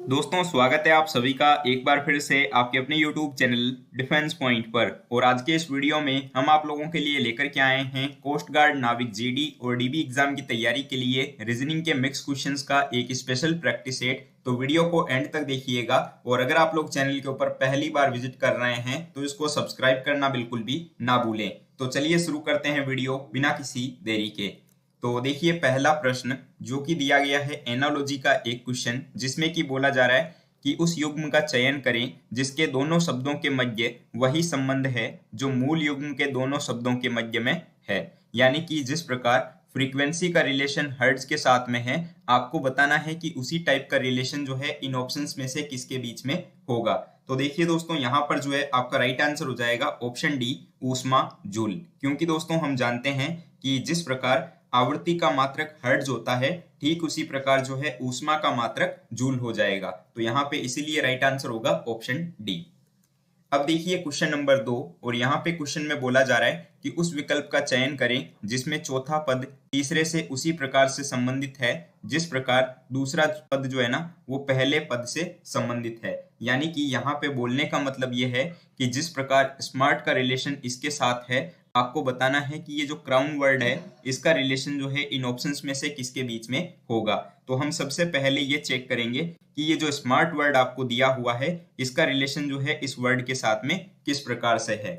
दोस्तों, स्वागत है आप सभी का एक बार फिर से आपके अपने YouTube चैनल डिफेंस पॉइंट पर। और आज के इस वीडियो में हम आप लोगों के लिए लेकर के आए हैं कोस्ट गार्ड, नाविक, जीडी और डीबी एग्जाम की तैयारी के लिए रीजनिंग के मिक्स क्वेश्चंस का एक स्पेशल प्रैक्टिस सेट। तो वीडियो को एंड तक देखिएगा। और अगर आप लोग चैनल के ऊपर पहली बार विजिट कर रहे हैं तो इसको सब्सक्राइब करना बिल्कुल भी ना भूलें। तो चलिए शुरू करते हैं वीडियो बिना किसी देरी के। तो देखिए, पहला प्रश्न जो कि दिया गया है एनालॉजी का एक क्वेश्चन, जिसमें कि बोला जा रहा है कि उस युग्म का चयन करें जिसके दोनों शब्दों के मध्य वही संबंध है जो मूल युग्म के दोनों शब्दों के मध्य में है। यानी कि जिस प्रकार फ्रीक्वेंसी का रिलेशन हर्ट्ज के साथ में है, आपको बताना है कि उसी टाइप का रिलेशन जो है इन ऑप्शंस में से किसके बीच में होगा। तो देखिए दोस्तों, यहाँ पर जो है आपका राइट आंसर हो जाएगा ऑप्शन डी, ऊष्मा जूल। क्योंकि दोस्तों हम जानते हैं कि जिस प्रकार आवृत्ति का मात्रक हर्ट्ज होता है, ठीक उसी प्रकार जो है ऊष्मा का मात्रक जूल हो जाएगा। तो यहाँ पे इसीलिए राइट आंसर होगा ऑप्शन डी। अब देखिए क्वेश्चन नंबर 2। और यहाँ पे क्वेश्चन में बोला जा रहा है कि उस विकल्प का चयन करें जिसमें चौथा पद तीसरे से उसी प्रकार से संबंधित है जिस प्रकार दूसरा पद जो है ना वो पहले पद से संबंधित है। यानी कि यहाँ पे बोलने का मतलब ये है कि जिस प्रकार स्मार्ट का रिलेशन इसके साथ है, आपको बताना है कि ये जो क्राउन वर्ड है इसका रिलेशन जो है इन ऑप्शंस में से किसके बीच में होगा। तो हम सबसे पहले ये चेक करेंगे कि ये जो स्मार्ट वर्ड आपको दिया हुआ है इसका रिलेशन जो है इस वर्ड के साथ में किस प्रकार से है।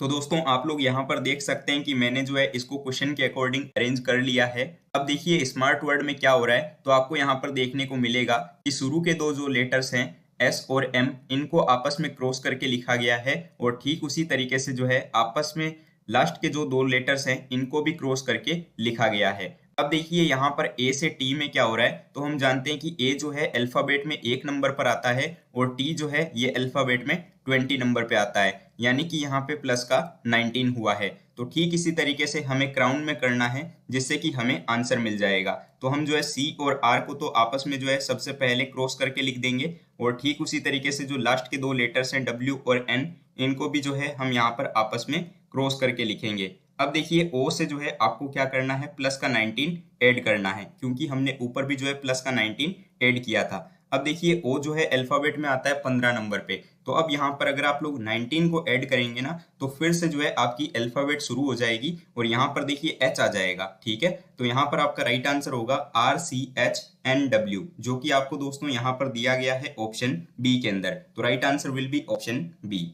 तो दोस्तों आप लोग यहाँ पर देख सकते हैं कि मैंने जो है इसको क्वेश्चन के अकॉर्डिंग अरेंज कर लिया है। अब देखिए स्मार्ट वर्ड में क्या हो रहा है, तो आपको यहाँ पर देखने को मिलेगा कि शुरू के दो जो लेटर्स हैं एस और एम, इनको आपस में क्रॉस करके लिखा गया है। और ठीक उसी तरीके से जो है आपस में लास्ट के जो दो लेटर्स हैं इनको भी क्रॉस करके लिखा गया है। अब देखिए यहाँ पर ए से टी में क्या हो रहा है, तो हम जानते हैं कि ए जो है अल्फाबेट में 1 नंबर पर आता है और टी जो है ये अल्फाबेट में 20 नंबर पे आता है। यानी कि यहाँ पे प्लस का 19 हुआ है। तो ठीक इसी तरीके से हमें क्राउन में करना है जिससे कि हमें आंसर मिल जाएगा। तो हम जो है सी और आर को तो आपस में जो है सबसे पहले क्रॉस करके लिख देंगे। और ठीक उसी तरीके से जो लास्ट के दो लेटर्स हैं डब्ल्यू और एन, इनको भी जो है हम यहाँ पर आपस में क्रॉस करके लिखेंगे। अब देखिए ओ से जो है आपको क्या करना है, प्लस का 19 ऐड करना है, क्योंकि हमने ऊपर भी जो है प्लस का 19 ऐड किया था। अब देखिए ओ जो है अल्फाबेट में आता है 15 नंबर पे। तो अब यहाँ पर अगर आप लोग 19 को ऐड करेंगे ना तो फिर से जो है आपकी अल्फाबेट शुरू हो जाएगी और यहाँ पर देखिए एच आ जाएगा। ठीक है, तो यहाँ पर आपका राइट आंसर होगा RCHNW, जो कि आपको दोस्तों यहाँ पर दिया गया है ऑप्शन बी के अंदर। तो right answer will be option B.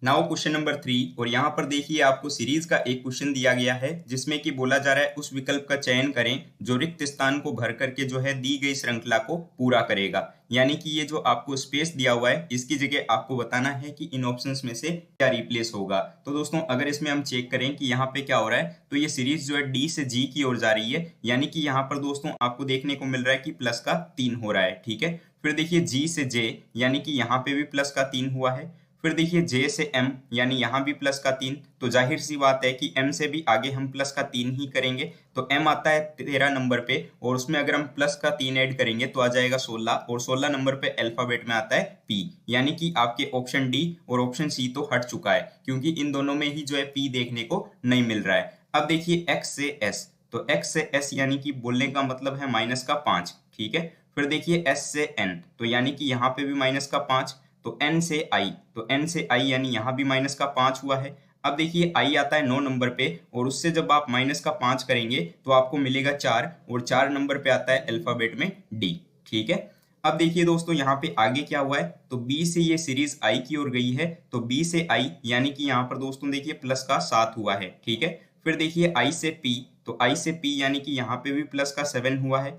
Now question number 3। और यहाँ पर देखिए आपको सीरीज का एक क्वेश्चन दिया गया है जिसमें कि बोला जा रहा है उस विकल्प का चयन करें जो रिक्त स्थान को भर करके जो है दी गई श्रृंखला को पूरा करेगा। यानी कि ये जो आपको स्पेस दिया हुआ है इसकी जगह आपको बताना है कि इन ऑप्शंस में से क्या रिप्लेस होगा। तो दोस्तों अगर इसमें हम चेक करें कि यहाँ पे क्या हो रहा है, तो ये सीरीज जो है डी से जी की ओर जा रही है। यानी कि यहाँ पर दोस्तों आपको देखने को मिल रहा है कि प्लस का 3 हो रहा है। ठीक है, फिर देखिए जी से जे, यानी कि यहाँ पे भी प्लस का 3 हुआ है। फिर देखिए जे से एम, यानी यहाँ भी प्लस का 3। तो जाहिर सी बात है कि एम से भी आगे हम प्लस का 3 ही करेंगे। तो एम आता है 13 नंबर पे और उसमें अगर हम प्लस का 3 ऐड करेंगे तो आ जाएगा 16। और 16 नंबर पे अल्फाबेट में आता है पी। यानी कि आपके ऑप्शन डी और ऑप्शन सी तो हट चुका है, क्योंकि इन दोनों में ही जो है पी देखने को नहीं मिल रहा है। अब देखिए एक्स से एस, तो एक्स से एस यानी कि बोलने का मतलब है माइनस का 5। ठीक है, फिर देखिए एस से एन, तो यानी कि यहाँ पे भी माइनस का 5। तो n से i, तो n से i यानी यहाँ भी माइनस का 5 हुआ है। अब देखिए i आता है 9 नंबर पे और उससे जब आप माइनस का 5 करेंगे तो आपको मिलेगा 4 और 4 नंबर पे आता है अल्फाबेट में d। ठीक है, अब देखिए दोस्तों यहाँ पे आगे क्या हुआ है, तो b से ये सीरीज i की ओर गई है। तो b से i यानी कि यहाँ पर दोस्तों देखिए प्लस का 7 हुआ है। ठीक है, फिर देखिए i से p, तो i से p यानी कि यहाँ पे भी प्लस का 7 हुआ है।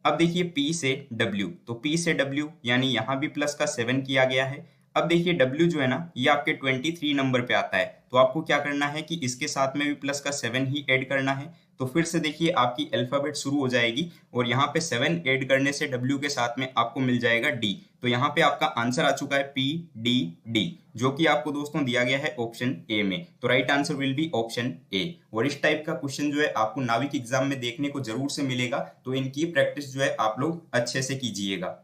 अब देखिए P से W, तो P से W यानी यहाँ भी प्लस का 7 किया गया है। अब देखिए W जो है ना ये आपके 23 नंबर पे आता है। तो आपको क्या करना है कि इसके साथ में भी प्लस का 7 ही ऐड करना है। तो फिर से देखिए आपकी अल्फाबेट शुरू हो जाएगी और यहाँ पे 7 ऐड करने से W के साथ में आपको मिल जाएगा D। तो यहाँ पे आपका आंसर आ चुका है PDD, जो कि आपको दोस्तों दिया गया है ऑप्शन ए में। तो right answer will be option A. और इस टाइप का क्वेश्चन जो है आपको नाविक एग्जाम में देखने को जरूर से मिलेगा। तो इनकी प्रैक्टिस जो है आप लोग अच्छे से कीजिएगा।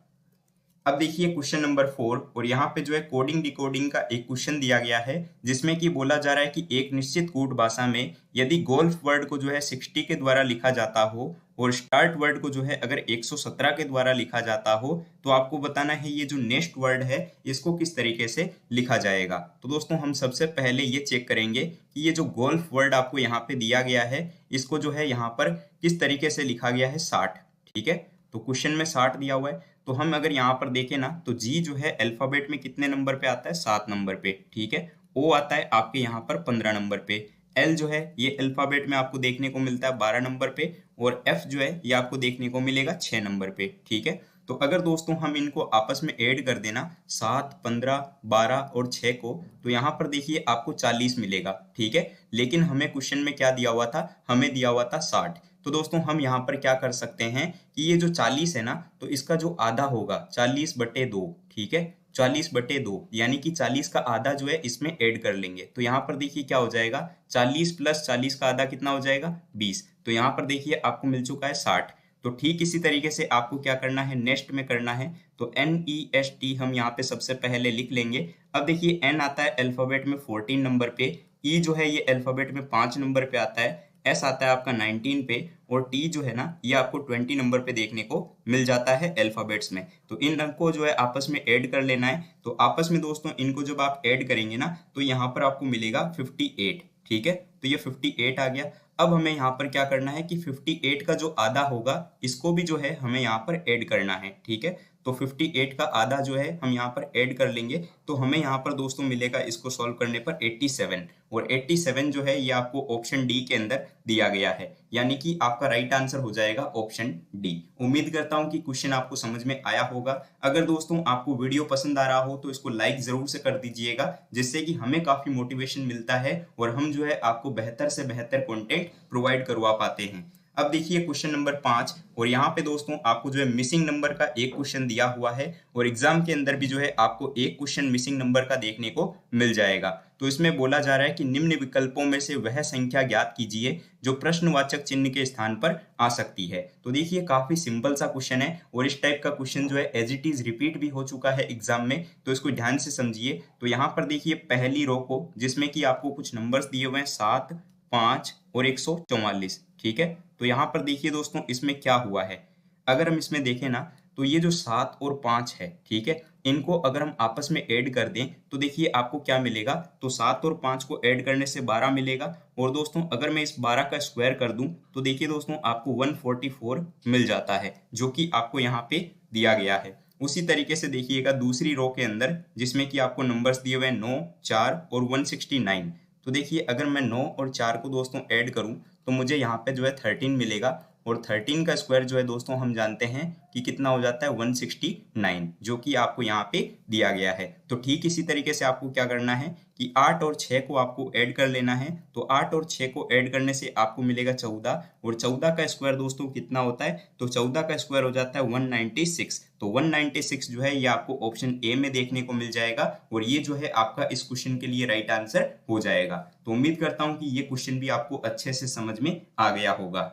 अब देखिए क्वेश्चन नंबर 4 और यहाँ पे जो है कोडिंग डिकोडिंग का एक क्वेश्चन दिया गया है जिसमें कि बोला जा रहा है कि एक निश्चित कूट भाषा में यदि गोल्फ वर्ड को जो है 60 के द्वारा लिखा जाता हो और स्टार्ट वर्ड को जो है अगर 117 के द्वारा लिखा जाता हो तो आपको बताना है ये जो नेक्स्ट वर्ड है इसको किस तरीके से लिखा जाएगा। तो दोस्तों हम सबसे पहले ये चेक करेंगे कि ये जो गोल्फ वर्ड आपको यहाँ पे दिया गया है इसको जो है यहाँ पर किस तरीके से लिखा गया है 60। ठीक है, तो क्वेश्चन में 60 दिया हुआ है तो हम अगर यहाँ पर देखें ना तो जी जो है अल्फाबेट में कितने नंबर पे आता है 7 नंबर पे। ठीक है, ओ आता है आपके यहाँ पर 15 नंबर पे, एल जो है ये अल्फाबेट में आपको देखने को मिलता है 12 नंबर पे और एफ जो है ये आपको देखने को मिलेगा 6 नंबर पे। ठीक है, तो अगर दोस्तों हम इनको आपस में ऐड कर देना 7, 15, 12 और 6 को तो यहाँ पर देखिए आपको 40 मिलेगा। ठीक है, लेकिन हमें क्वेश्चन में क्या दिया हुआ था, हमें दिया हुआ था 60। तो दोस्तों हम यहाँ पर क्या कर सकते हैं कि ये जो 40 है ना तो इसका जो आधा होगा 40/2। ठीक है, 40/2 यानी कि 40 का आधा जो है इसमें ऐड कर लेंगे तो यहाँ पर देखिए क्या हो जाएगा 40 + 40 का आधा कितना हो जाएगा 20। तो यहाँ पर देखिए आपको मिल चुका है 60। तो ठीक इसी तरीके से आपको क्या करना है नेक्स्ट में करना है तो NEST हम यहाँ पे सबसे पहले लिख लेंगे। अब देखिए N आता है अल्फाबेट में 14 नंबर पे, E जो है ये अल्फाबेट में 5 नंबर पे आता है, S आता है आपका 19 पे और T जो है ना ये आपको 20 नंबर पे देखने को मिल जाता है अल्फाबेट्स में। तो इन रंग को जो है आपस में ऐड कर लेना है। तो आपस में दोस्तों इनको जब आप ऐड करेंगे ना तो यहाँ पर आपको मिलेगा 58। ठीक है, तो ये 58 आ गया। अब हमें यहाँ पर क्या करना है कि 58 का जो आधा होगा इसको भी जो है हमें यहाँ पर ऐड करना है। ठीक है, तो 58 का आधा जो है हम यहाँ पर ऐड कर लेंगे तो हमें यहाँ पर दोस्तों मिलेगा इसको सॉल्व करने पर 87 और 87 जो है ये आपको ऑप्शन डी के अंदर दिया गया है, यानी कि आपका राइट आंसर हो जाएगा ऑप्शन डी। उम्मीद करता हूँ कि क्वेश्चन आपको समझ में आया होगा। अगर दोस्तों आपको वीडियो पसंद आ रहा हो तो इसको लाइक जरूर से कर दीजिएगा जिससे कि हमें काफी मोटिवेशन मिलता है और हम जो है आपको बेहतर से बेहतर कंटेंट प्रोवाइड करवा पाते हैं। अब देखिए क्वेश्चन नंबर 5 और यहाँ पे दोस्तों आपको जो है मिसिंग नंबर का एक क्वेश्चन दिया हुआ है और एग्जाम के अंदर भी जो है आपको एक क्वेश्चन मिसिंग नंबर का देखने को मिल जाएगा। तो इसमें बोला जा रहा है कि निम्न विकल्पों में से वह संख्या ज्ञात कीजिए जो प्रश्नवाचक चिन्ह के स्थान पर आ सकती है। तो देखिए काफी सिंपल सा क्वेश्चन है और इस टाइप का क्वेश्चन जो है एज इट इज रिपीट भी हो चुका है एग्जाम में, तो इसको ध्यान से समझिए। तो यहाँ पर देखिए पहली रो को जिसमें कि आपको कुछ नंबर्स दिए हुए हैं 7, 5 और 144। ठीक है, तो यहाँ पर देखिए दोस्तों इसमें क्या हुआ है, अगर हम इसमें देखें ना तो ये जो 7 और 5 है, ठीक है, इनको अगर हम आपस में ऐड कर दें तो देखिए आपको क्या मिलेगा, तो 7 और 5 को ऐड करने से 12 मिलेगा और दोस्तों अगर मैं इस 12 का स्क्वायर कर दूं तो देखिए दोस्तों आपको 144 मिल जाता है जो कि आपको यहाँ पे दिया गया है। उसी तरीके से देखिएगा दूसरी रो के अंदर जिसमें कि आपको नंबर्स दिए हुए हैं 9, 4 और 169। तो देखिए अगर मैं 9 और 4 को दोस्तों ऐड करूं तो मुझे यहाँ पे जो है 13 मिलेगा और 13 का स्क्वायर जो है दोस्तों हम जानते हैं कि कितना हो जाता है 169 जो कि आपको यहाँ पे दिया गया है। तो ठीक इसी तरीके से आपको क्या करना है कि 8 और 6 को आपको ऐड कर लेना है। तो 8 और 6 को ऐड करने से आपको मिलेगा 14 और 14 का स्क्वायर दोस्तों कितना होता है, तो 14 का स्क्वायर हो जाता है 196। तो 196 जो है ये आपको ऑप्शन ए में देखने को मिल जाएगा और ये जो है आपका इस क्वेश्चन के लिए राइट आंसर हो जाएगा। तो उम्मीद करता हूं कि ये क्वेश्चन भी आपको अच्छे से समझ में आ गया होगा।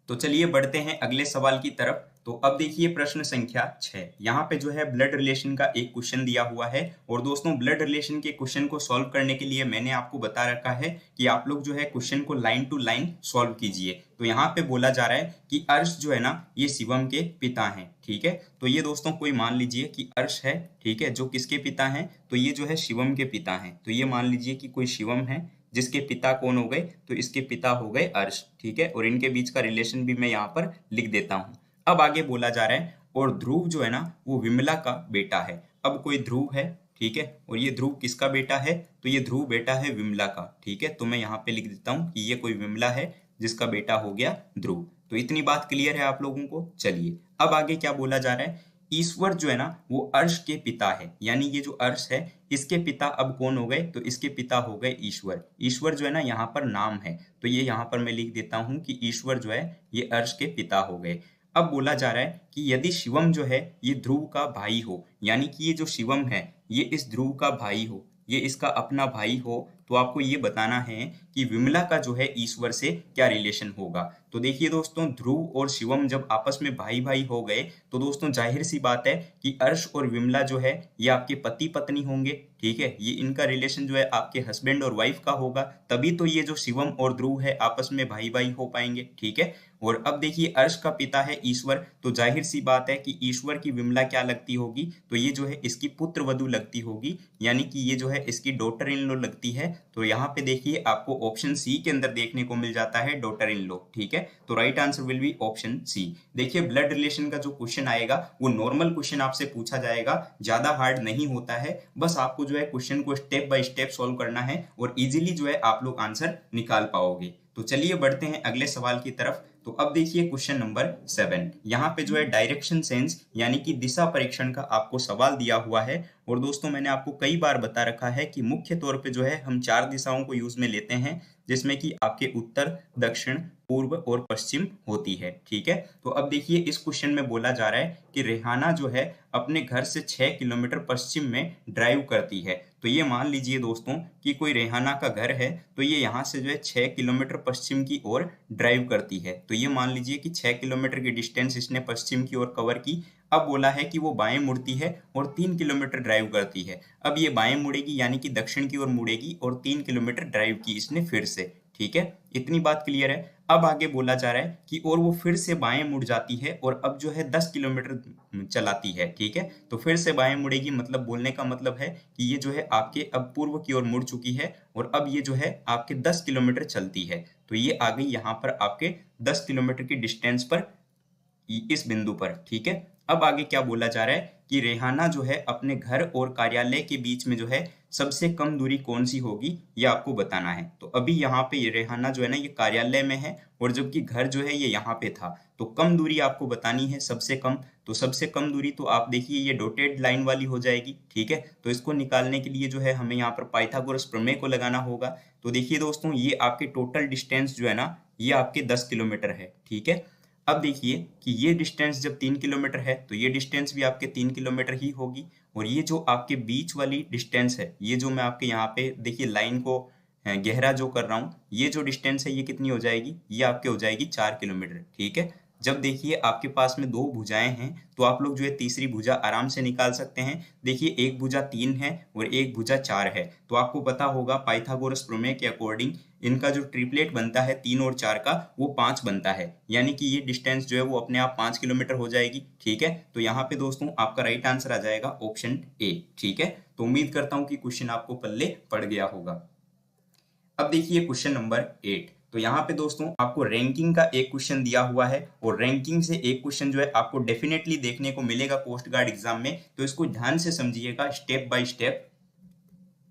तो चलिए बढ़ते हैं अगले सवाल की तरफ। तो अब देखिए प्रश्न संख्या 6, यहाँ पे जो है ब्लड रिलेशन का एक क्वेश्चन दिया हुआ है और दोस्तों ब्लड रिलेशन के क्वेश्चन को सॉल्व करने के लिए मैंने आपको बता रखा है कि आप लोग जो है क्वेश्चन को लाइन टू लाइन सॉल्व कीजिए। तो यहाँ पे बोला जा रहा है कि अर्श जो है ना ये शिवम के पिता हैं। ठीक है, तो ये दोस्तों कोई मान लीजिए कि अर्श है, ठीक है, जो किसके पिता हैं, तो ये जो है शिवम के पिता हैं। तो ये मान लीजिए कि कोई शिवम है जिसके पिता कौन हो गए, तो इसके पिता हो गए अर्श। ठीक है, और इनके बीच का रिलेशन भी मैं यहाँ पर लिख देता हूँ। अब आगे बोला जा रहा है और ध्रुव जो है ना वो विमला का बेटा है। अब कोई ध्रुव है, ठीक है, और ये ध्रुव किसका बेटा है, तो ये ध्रुव बेटा है विमला का। ठीक है, तो मैं यहाँ पे लिख देता हूँ कि ये कोई विमला है जिसका बेटा हो गया ध्रुव। तो इतनी बात क्लियर है आप लोगों को। चलिए अब आगे क्या बोला जा रहा है, ईश्वर जो है ना वो अर्श के पिता है, यानी ये जो अर्श है इसके पिता अब कौन हो गए, तो इसके पिता हो गए ईश्वर। ईश्वर जो है ना यहाँ पर नाम है, तो ये यहाँ पर मैं लिख देता हूँ कि ईश्वर जो है ये अर्श के पिता हो गए। अब बोला जा रहा है कि यदि शिवम जो है ये ध्रुव का भाई हो, यानी कि ये जो शिवम है ये इस ध्रुव का भाई हो, ये इसका अपना भाई हो, तो आपको ये बताना है कि विमला का जो है ईश्वर से क्या रिलेशन होगा। तो देखिए दोस्तों, ध्रुव और शिवम जब आपस में भाई भाई हो गए तो दोस्तों जाहिर सी बात है कि अर्श और विमला जो है ये आपके पति पत्नी होंगे। ठीक है, ये इनका रिलेशन जो है आपके हस्बैंड और वाइफ का होगा, तभी तो ये जो शिवम और ध्रुव है आपस में भाई भाई हो पाएंगे। ठीक है, और अब देखिए अर्श का पिता है ईश्वर, तो जाहिर सी बात है कि ईश्वर की विमला क्या लगती होगी, तो ये जो है इसकी पुत्र वधू लगती होगी, यानी कि ये जो है इसकी डॉटर इन लॉ लगती है। तो यहाँ पे देखिए आपको ऑप्शन सी के अंदर देखने को मिल जाता है डॉटर इन लॉ। ठीक है, तो right answer will be option C. देखिए ब्लड रिलेशन का जो क्वेश्चन आएगा वो नॉर्मल क्वेश्चन आपसे पूछा जाएगा, ज्यादा हार्ड नहीं होता है, बस आपको जो है क्वेश्चन को स्टेप बाय स्टेप सॉल्व करना है और इजीली जो है आप लोग आंसर निकाल पाओगे। तो चलिए बढ़ते हैं अगले सवाल की तरफ। तो अब देखिए क्वेश्चन नंबर 7, यहाँ पे जो है डायरेक्शन सेंस यानी कि दिशा परीक्षण का आपको सवाल दिया हुआ है। और दोस्तों मैंने आपको कई बार बता रखा है कि मुख्य तौर पे जो है हम 4 दिशाओं को यूज में लेते हैं, जिसमें कि आपके उत्तर, दक्षिण, पूर्व और पश्चिम होती है। ठीक है, तो अब देखिए इस क्वेश्चन में बोला जा रहा है कि रेहाना जो है अपने घर से 6 किलोमीटर पश्चिम में ड्राइव करती है। तो ये मान लीजिए दोस्तों कि कोई रेहाना का घर है, तो ये यहाँ से जो है 6 किलोमीटर पश्चिम की ओर ड्राइव करती है। तो ये मान लीजिए कि 6 किलोमीटर की डिस्टेंस इसने पश्चिम की ओर कवर की। अब बोला है कि वो बाएं मुड़ती है और 3 किलोमीटर ड्राइव करती है। अब ये बाएं मुड़ेगी यानी कि दक्षिण की ओर मुड़ेगी और 3 किलोमीटर ड्राइव की इसने फिर से। ठीक है, इतनी बात क्लियर है। अब आगे बोला जा रहा है कि और वो फिर से बाएं मुड़ जाती है और अब जो है 10 किलोमीटर चलाती है। ठीक है, तो फिर से बाएं मुड़ेगी, मतलब बोलने का मतलब है कि ये जो है आपके अब पूर्व की ओर मुड़ चुकी है और अब ये जो है आपके 10 किलोमीटर चलती है। तो ये आ गई यहाँ पर आपके 10 किलोमीटर की डिस्टेंस पर, इस बिंदु पर। ठीक है, अब आगे क्या बोला जा रहा है कि रेहाना जो है अपने घर और कार्यालय के बीच में जो है सबसे कम दूरी कौन सी होगी, ये आपको बताना है। तो अभी यहाँ पे ये रेहाना जो है ना ये कार्यालय में है और जबकि घर जो है ये यहाँ पे था, तो कम दूरी आपको बतानी है सबसे कम। तो सबसे कम दूरी तो आप देखिए ये डॉटेड लाइन वाली हो जाएगी। ठीक है, तो इसको निकालने के लिए जो है हमें यहाँ पर पाइथागोरस प्रमेय को लगाना होगा। तो देखिए दोस्तों ये आपके टोटल डिस्टेंस जो है ना ये आपके 10 किलोमीटर है। ठीक है, अब देखिए कि ये डिस्टेंस जब 3 किलोमीटर है तो ये डिस्टेंस भी आपके 3 किलोमीटर ही होगी। और ये जो आपके बीच वाली डिस्टेंस है, ये जो मैं आपके यहाँ पे देखिए लाइन को गहरा जो कर रहा हूँ, ये जो डिस्टेंस है ये कितनी हो जाएगी, ये आपके हो जाएगी 4 किलोमीटर। ठीक है, जब देखिए आपके पास में 2 भुजाएं हैं तो आप लोग जो है तीसरी भुजा आराम से निकाल सकते हैं। देखिए एक भुजा 3 है और एक भुजा 4 है, तो आपको पता होगा पाइथागोरस प्रमेय के अकॉर्डिंग इनका जो ट्रिपलेट बनता है 3 और 4 का वो 5 बनता है, यानी कि ये डिस्टेंस जो है वो अपने आप 5 किलोमीटर हो जाएगी। ठीक है, तो यहाँ पे दोस्तों आपका राइट आंसर आ जाएगा ऑप्शन ए। ठीक है, तो उम्मीद करता हूँ कि क्वेश्चन आपको पल्ले पड़ गया होगा। अब देखिए क्वेश्चन नंबर 8, तो यहाँ पे दोस्तों आपको रैंकिंग का एक क्वेश्चन दिया हुआ है और रैंकिंग से एक क्वेश्चन जो है आपको डेफिनेटली देखने को मिलेगा कोस्ट गार्ड एग्जाम में, तो इसको ध्यान से समझिएगा स्टेप बाय स्टेप।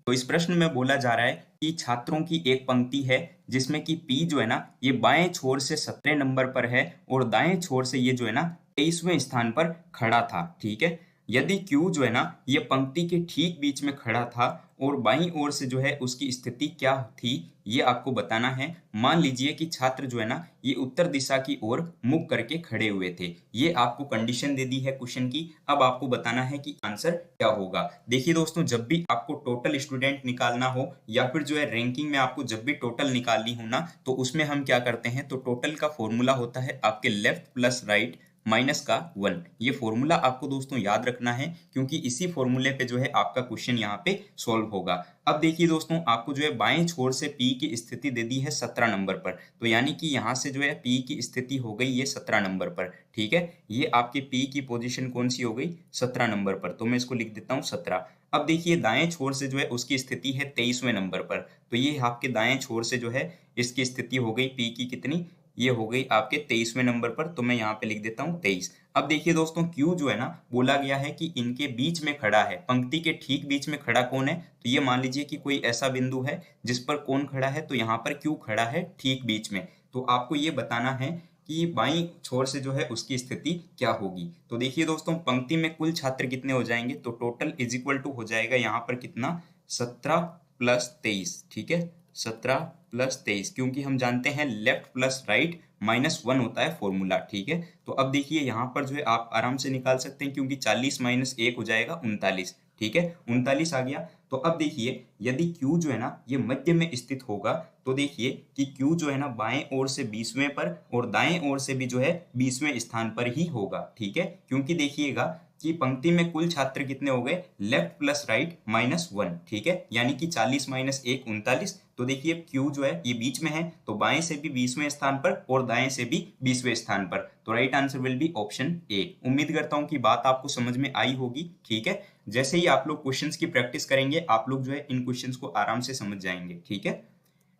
तो इस प्रश्न में बोला जा रहा है कि छात्रों की एक पंक्ति है जिसमें कि पी जो है ना ये बाएं छोर से 17 नंबर पर है और दाएं छोर से ये जो है ना 23वें स्थान पर खड़ा था। ठीक है, यदि क्यू जो है ना ये पंक्ति के ठीक बीच में खड़ा था और बाईं ओर से जो है उसकी स्थिति क्या थी ये आपको बताना है। मान लीजिए कि छात्र जो है ना ये उत्तर दिशा की ओर मुख करके खड़े हुए थे, ये आपको कंडीशन दे दी है क्वेश्चन की। अब आपको बताना है कि आंसर क्या होगा। देखिए दोस्तों, जब भी आपको टोटल स्टूडेंट निकालना हो या फिर जो है रैंकिंग में आपको जब भी टोटल निकालनी हो ना, तो उसमें हम क्या करते हैं, तो टोटल का फॉर्मूला होता है आपके लेफ्ट प्लस राइट माइनस का 1। ये फॉर्मूला आपको दोस्तों याद रखना है क्योंकि इसी फॉर्मूले पे जो है आपका क्वेश्चन यहाँ पे सॉल्व होगा। अब देखिए दोस्तों, आपको जो है बाएं छोर से पी की स्थिति दे दी है 17 नंबर पर, तो यानी कि यहाँ से जो है पी की स्थिति हो गई ये 17 नंबर पर। ठीक है, ये आपके पी की पोजीशन कौन सी हो गई, 17 नंबर पर, तो मैं इसको लिख देता हूँ 17। अब देखिए दाएं छोर से जो है उसकी स्थिति है 23वें नंबर पर, तो ये आपके दाएं छोर से जो है इसकी स्थिति हो गई पी की कितनी, ये हो गई आपके 23वें नंबर पर, तो मैं यहाँ पे लिख देता हूँ 23। अब देखिए दोस्तों, क्यू जो है ना बोला गया है कि इनके बीच में खड़ा है, पंक्ति के ठीक बीच में खड़ा कौन है, तो ये मान लीजिए कि कोई ऐसा बिंदु है जिस पर कौन खड़ा है, तो यहाँ पर क्यू खड़ा है ठीक बीच में। तो आपको ये बताना है कि बाईं छोर से जो है उसकी स्थिति क्या होगी। तो देखिए दोस्तों, पंक्ति में कुल छात्र कितने हो जाएंगे, तो टोटल इज इक्वल टू हो जाएगा यहाँ पर कितना, 17 प्लस 23। ठीक है, 17 प्लस 23, क्योंकि हम जानते हैं लेफ्ट प्लस राइट माइनस 1 होता है फॉर्मूला। ठीक है, तो अब देखिए यहाँ पर जो है आप आराम से निकाल सकते हैं क्योंकि 40 माइनस 1 हो जाएगा 39। ठीक है, 39 आ गया। तो अब देखिए यदि Q जो है ना ये मध्य में स्थित होगा तो देखिए कि Q जो है ना बाएं ओर से 20वें पर और दाएं ओर से भी जो है 20वें स्थान पर ही होगा। ठीक है, क्योंकि देखिएगा कि पंक्ति में कुल छात्र कितने हो गए, लेफ्ट प्लस राइट -1। ठीक है, यानी कि 40 - 1 39। तो देखिए Q जो है ये बीच में है तो बाएं से भी 20वें स्थान पर और दाएं से भी 20वें स्थान पर। तो right answer will be option A. उम्मीद करता हूं कि बात आपको समझ में आई होगी। ठीक है, जैसे ही आप लोग क्वेश्चंस की प्रैक्टिस करेंगे आप लोग जो है इन क्वेश्चंस को आराम से समझ जाएंगे। ठीक है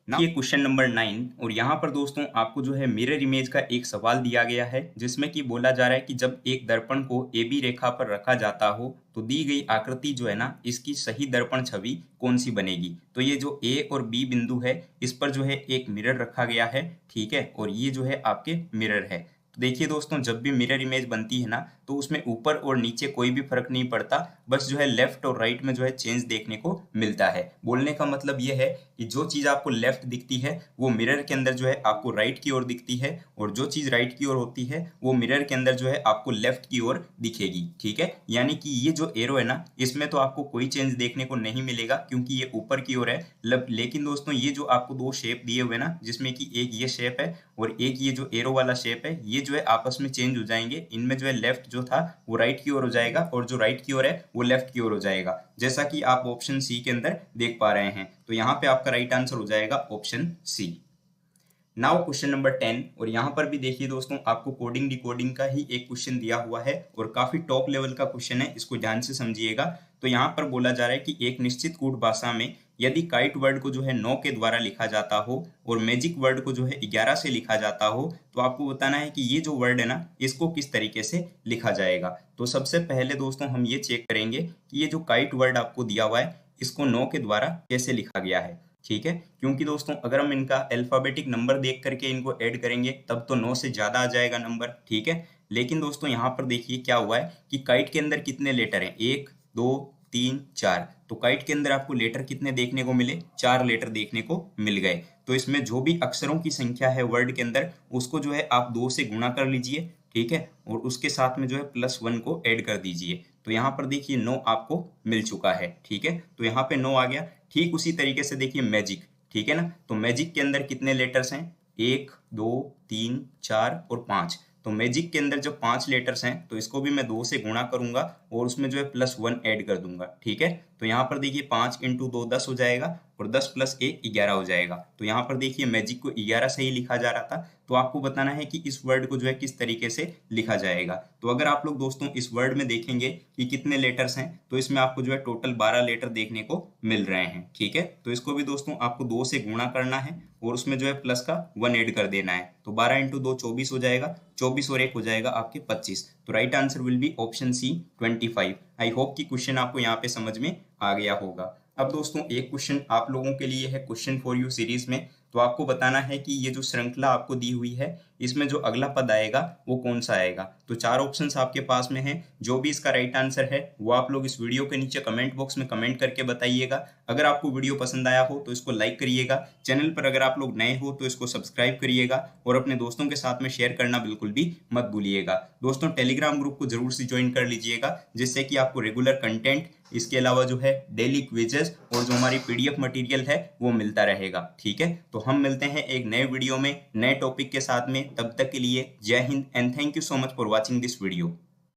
ना, ये क्वेश्चन नंबर 9 और यहाँ पर दोस्तों आपको जो है मिरर इमेज का एक सवाल दिया गया है जिसमें कि बोला जा रहा है कि जब एक दर्पण को ए बी रेखा पर रखा जाता हो तो दी गई आकृति जो है ना इसकी सही दर्पण छवि कौन सी बनेगी। तो ये जो ए और बी बिंदु है इस पर जो है एक मिरर रखा गया है। ठीक है, और ये जो है आपके मिरर है। तो देखिए दोस्तों जब भी मिरर इमेज बनती है ना तो उसमें ऊपर और नीचे कोई भी फर्क नहीं पड़ता, बस जो है लेफ्ट और राइट में जो है चेंज देखने को मिलता है। बोलने का मतलब ये है कि जो चीज आपको लेफ्ट दिखती है वो मिरर के अंदर जो है आपको राइट की ओर दिखती है और जो चीज राइट की ओर होती है वो मिरर के अंदर जो है आपको लेफ्ट की ओर दिखेगी। ठीक है, यानी कि ये जो एरो है ना इसमें तो आपको कोई चेंज देखने को नहीं मिलेगा क्योंकि ये ऊपर की ओर है। लेकिन दोस्तों ये जो आपको दो शेप दिए हुए ना जिसमें कि एक ये शेप है और एक ये जो एरो वाला शेप है ये जो है आपस में चेंज हो जाएंगे। इनमें जो है लेफ्ट जो था वो राइट की ओर हो जाएगा और जो राइट की ओर है वो लेफ्ट की ओर हो जाएगा, जैसा कि आप ऑप्शन सी के अंदर देख पा रहे हैं। तो यहाँ पे आपका राइट आंसर हो जाएगा option C. Now question number 10 और यहाँ पर भी देखिए दोस्तों आपको कोडिंग डिकोडिंग का ही एक क्वेश्चन दिया हुआ है और काफी टॉप लेवल का क्वेश्चन है, इसको ध्यान से समझिएगा। तो यहाँ पर बोला जा रहा है कि एक निश्चित कूट भाषा में यदि काइट वर्ड को जो है 9 के द्वारा लिखा जाता हो और मैजिक वर्ड को जो है 11 से लिखा जाता हो तो आपको बताना है कि ये जो वर्ड है ना इसको किस तरीके से लिखा जाएगा। तो सबसे पहले दोस्तों हम ये चेक करेंगे कि ये जो काइट वर्ड आपको दिया हुआ है इसको 9 के द्वारा कैसे लिखा गया है। ठीक है, क्योंकि दोस्तों अगर हम इनका अल्फाबेटिक नंबर देख करके इनको ऐड करेंगे तब तो 9 से ज्यादा आ जाएगा नंबर। ठीक है, लेकिन दोस्तों यहाँ पर देखिए क्या हुआ है कि काइट के अंदर कितने लेटर हैं, 1 2 3 4। तो काइट के अंदर आपको लेटर कितने देखने को मिले, 4 लेटर देखने को मिल गए। तो इसमें जो भी अक्षरों की संख्या है वर्ड के अंदर उसको जो है आप 2 से गुणा कर लीजिए। ठीक है, और उसके साथ में जो है +1 को ऐड कर दीजिए। तो यहाँ पर देखिए 9 आपको मिल चुका है। ठीक है, तो यहाँ पे 9 आ गया। ठीक उसी तरीके से देखिए मैजिक, ठीक है ना, तो मैजिक के अंदर कितने लेटर्स हैं, 1 2 3 4 और 5। तो मैजिक के अंदर जब 5 लेटर्स हैं तो इसको भी मैं 2 से गुणा करूंगा और उसमें जो है +1 ऐड कर दूंगा। ठीक है, तो यहाँ पर देखिए 5 × 2 10 हो जाएगा और 10 + 1 11 हो जाएगा। तो यहाँ पर देखिए मैजिक को 11 से ही लिखा जा रहा था। तो आपको बताना है कि इस वर्ड को जो है किस तरीके से लिखा जाएगा। तो अगर आप लोग दोस्तों इस वर्ड में देखेंगे कि कितने लेटर्स हैं तो इसमें आपको जो है टोटल 12 लेटर देखने को मिल रहे हैं। ठीक है, तो इसको भी दोस्तों आपको 2 से गुणा करना है और उसमें जो है प्लस का 1 ऐड कर देना है। तो 12 × 2 24 हो जाएगा, 24 और 1 हो जाएगा आपके 25। तो right answer will be option C 25। I hope कि क्वेश्चन आपको यहाँ पे समझ में आ गया होगा। अब दोस्तों एक क्वेश्चन आप लोगों के लिए है क्वेश्चन फॉर यू सीरीज में। तो आपको बताना है कि ये जो श्रृंखला आपको दी हुई है इसमें जो अगला पद आएगा वो कौन सा आएगा। तो 4 ऑप्शंस आपके पास में हैं, जो भी इसका राइट आंसर है वो आप लोग इस वीडियो के नीचे कमेंट बॉक्स में कमेंट करके बताइएगा। अगर आपको वीडियो पसंद आया हो तो इसको लाइक करिएगा, चैनल पर अगर आप लोग नए हो तो इसको सब्सक्राइब करिएगा और अपने दोस्तों के साथ में शेयर करना बिल्कुल भी मत भूलिएगा। दोस्तों टेलीग्राम ग्रुप को जरूर से ज्वाइन कर लीजिएगा जिससे कि आपको रेगुलर कंटेंट, इसके अलावा जो है डेली क्विजेस और जो हमारी PDF मटेरियल है वो मिलता रहेगा। ठीक है, तो हम मिलते हैं एक नए वीडियो में नए टॉपिक के साथ में। तब तक के लिए जय Hind and thank you so much for watching this video.